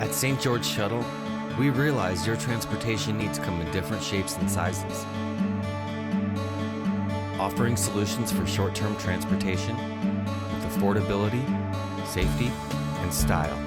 At St. George Shuttle, we realize your transportation needs come in different shapes and sizes. Offering solutions for short-term transportation with affordability, safety, and style.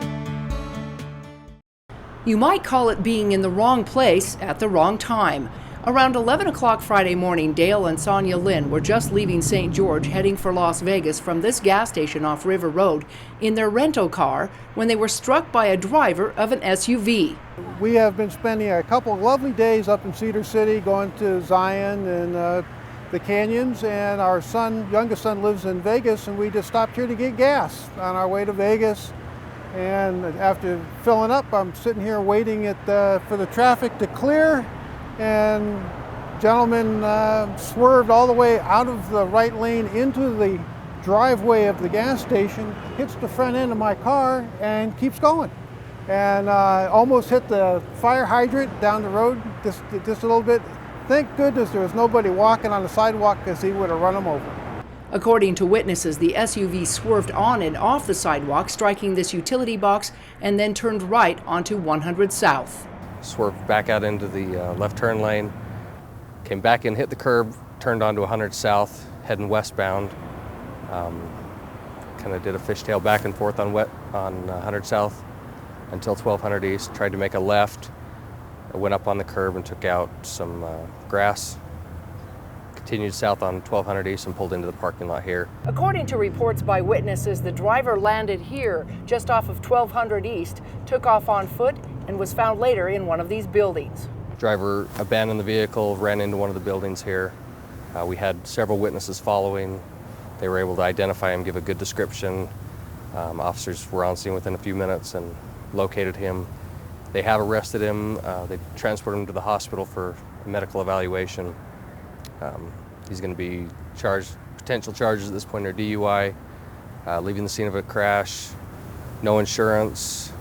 You might call it being in the wrong place at the wrong time. Around 11 o'clock Friday morning, Dale and Sonia Lynn were just leaving St. George heading for Las Vegas from this gas station off River Road in their rental car when they were struck by a driver of an SUV. We have been spending a couple of lovely days up in Cedar City, going to Zion and the canyons, and our youngest son lives in Vegas, and we just stopped here to get gas on our way to Vegas. And after filling up, I'm sitting here waiting for the traffic to clear, and gentleman swerved all the way out of the right lane into the driveway of the gas station, hits the front end of my car, and keeps going. And almost hit the fire hydrant down the road just a little bit. Thank goodness there was nobody walking on the sidewalk, because he would have run him over. According to witnesses, the SUV swerved on and off the sidewalk, striking this utility box, and then turned right onto 100 South. Swerved back out into the left turn lane, came back in, hit the curb, turned onto 100 South, heading westbound. Kind of did a fishtail back and forth on 100 South until 1200 East, tried to make a left, went up on the curb and took out some grass, continued south on 1200 East and pulled into the parking lot here. According to reports by witnesses, the driver landed here just off of 1200 East, took off on foot, and was found later in one of these buildings. Driver abandoned the vehicle, ran into one of the buildings here. We had several witnesses following. They were able to identify him, give a good description. Officers were on scene within a few minutes and located him. They have arrested him. They transported him to the hospital for a medical evaluation. He's going to be charged, potential charges at this point are DUI, leaving the scene of a crash, no insurance,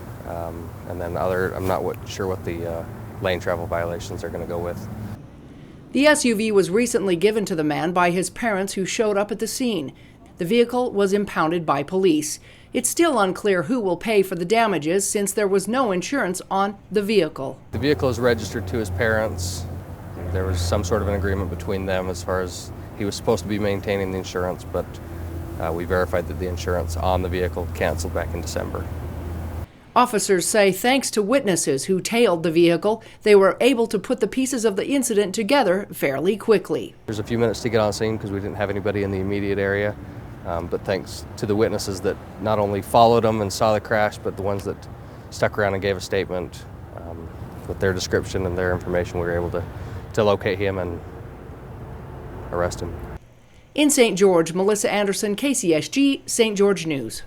and then I'm not sure what the lane travel violations are going to go with. The SUV was recently given to the man by his parents, who showed up at the scene. The vehicle was impounded by police. It's still unclear who will pay for the damages, since there was no insurance on the vehicle. The vehicle is registered to his parents. There was some sort of an agreement between them as far as he was supposed to be maintaining the insurance, but we verified that the insurance on the vehicle canceled back in December. Officers say thanks to witnesses who tailed the vehicle, they were able to put the pieces of the incident together fairly quickly. There's a few minutes to get on scene because we didn't have anybody in the immediate area, but thanks to the witnesses that not only followed them and saw the crash, but the ones that stuck around and gave a statement with their description and their information, we were able to locate him and arrest him. In St. George, Melissa Anderson, KCSG, St. George News.